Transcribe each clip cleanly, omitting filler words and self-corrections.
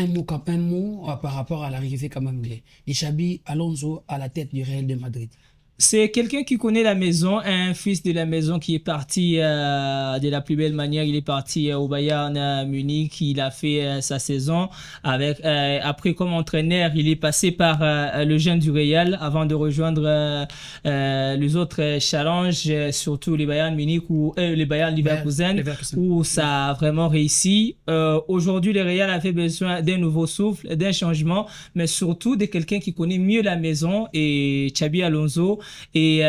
un mot par rapport à l'arrivée quand même de Xabi Alonso à la tête du Real de Madrid. C'est quelqu'un qui connaît la maison, un fils de la maison qui est parti de la plus belle manière. Il est parti au Bayern Munich. Il a fait sa saison avec. Après, comme entraîneur, il est passé par le jeune du Real avant de rejoindre les autres challenges, surtout les Bayern Munich ou les Bayern Leverkusen, où ça a vraiment réussi. Aujourd'hui, le Real avait besoin d'un nouveau souffle, d'un changement, mais surtout de quelqu'un qui connaît mieux la maison, et Xabi Alonso. Et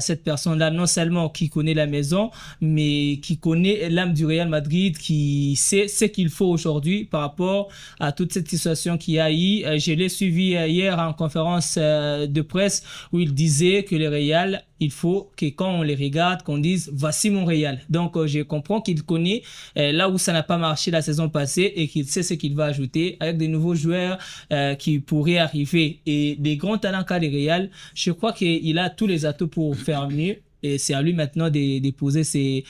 cette personne-là, non seulement qui connaît la maison, mais qui connaît l'âme du Real Madrid, qui sait ce qu'il faut aujourd'hui par rapport à toute cette situation qu'il y a eu. Je l'ai suivi hier en conférence de presse où il disait que le Real, il faut que quand on les regarde, qu'on dise voici mon Real. Donc je comprends qu'il connaît là où ça n'a pas marché la saison passée et qu'il sait ce qu'il va ajouter avec des nouveaux joueurs qui pourraient arriver et des grands talents qu'a le Real. Je crois qu'il a tous les atouts pour faire mieux et c'est à lui maintenant de poser ses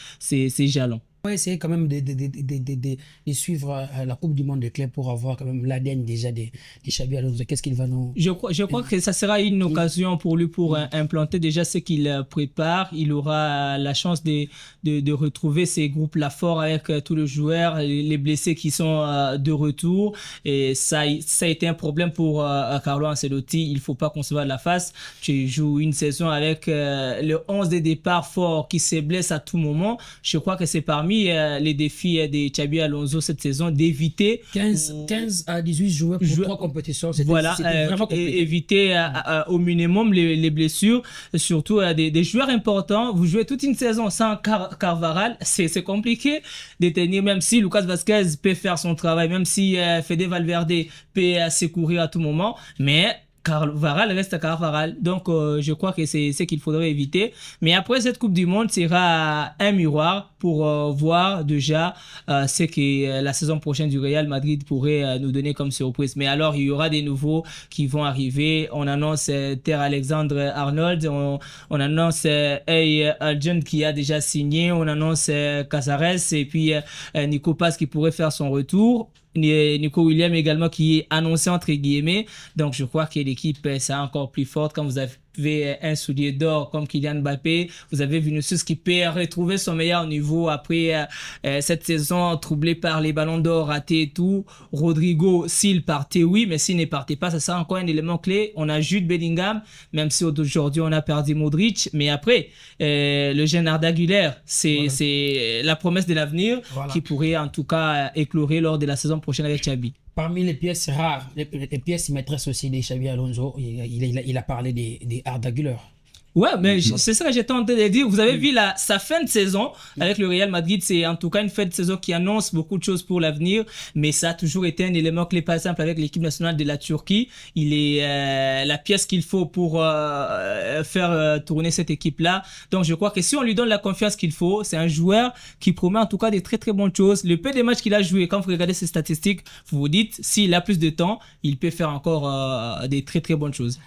jalons. On va essayer quand même de suivre la Coupe du Monde de clubs pour avoir quand même l'ADN déjà de Xabi Alonso. Qu'est-ce qu'il va nous... Je crois que ça sera une occasion pour lui pour implanter déjà ce qu'il prépare. Il aura la chance de retrouver ces groupes-là forts avec tous les joueurs, les blessés qui sont de retour. Et ça a été un problème pour Carlo Ancelotti. Il faut pas qu'on se voit de la face. Tu joues une saison avec le 11 de départ fort qui se blesse à tout moment. Je crois que c'est parmi les défis de Xabi Alonso cette saison d'éviter 15 à 18 joueurs pour 3 compétitions. Voilà, vraiment compliqué. éviter au minimum les blessures, surtout des joueurs importants. Vous jouez toute une saison sans Carvajal, c'est compliqué de tenir, même si Lucas Vazquez peut faire son travail, même si Fede Valverde peut secourir à tout moment, mais Carvajal reste Carvajal. Donc, je crois que c'est ce qu'il faudrait éviter. Mais après, cette Coupe du Monde sera un miroir pour voir déjà ce que la saison prochaine du Real Madrid pourrait nous donner comme surprise. Mais alors, il y aura des nouveaux qui vont arriver. On annonce Ter Alexander-Arnold. On annonce Aljon qui a déjà signé. On annonce Casares et puis Nico Paz qui pourrait faire son retour. Nico Williams également qui est annoncé entre guillemets. Donc je crois que l'équipe sera encore plus forte quand vous avez un soulier d'or comme Kylian Mbappé. Vous avez Vinicius qui peut retrouver son meilleur niveau après cette saison troublée par les ballons d'or ratés et tout. Rodrigo, s'il partait, oui, mais s'il ne partait pas, ça sera encore un élément clé. On a Jude Bellingham, même si aujourd'hui on a perdu Modric. Mais après, le jeune Arda Güler, c'est la promesse de l'avenir qui pourrait en tout cas éclorer lors de la saison prochaine avec Xabi. Parmi les pièces rares, les pièces maîtresses aussi de Xabi Alonso, il a parlé des Arda Güler. Ouais, mais c'est ça que j'étais en train de dire. Vous avez vu sa fin de saison avec le Real Madrid, c'est en tout cas une fin de saison qui annonce beaucoup de choses pour l'avenir, mais ça a toujours été un élément clé, par exemple avec l'équipe nationale de la Turquie. Il est la pièce qu'il faut pour faire tourner cette équipe-là. Donc je crois que si on lui donne la confiance qu'il faut, c'est un joueur qui promet en tout cas des très très bonnes choses. Le peu de matchs qu'il a joué, quand vous regardez ses statistiques, vous vous dites, s'il a plus de temps, il peut faire encore des très très bonnes choses.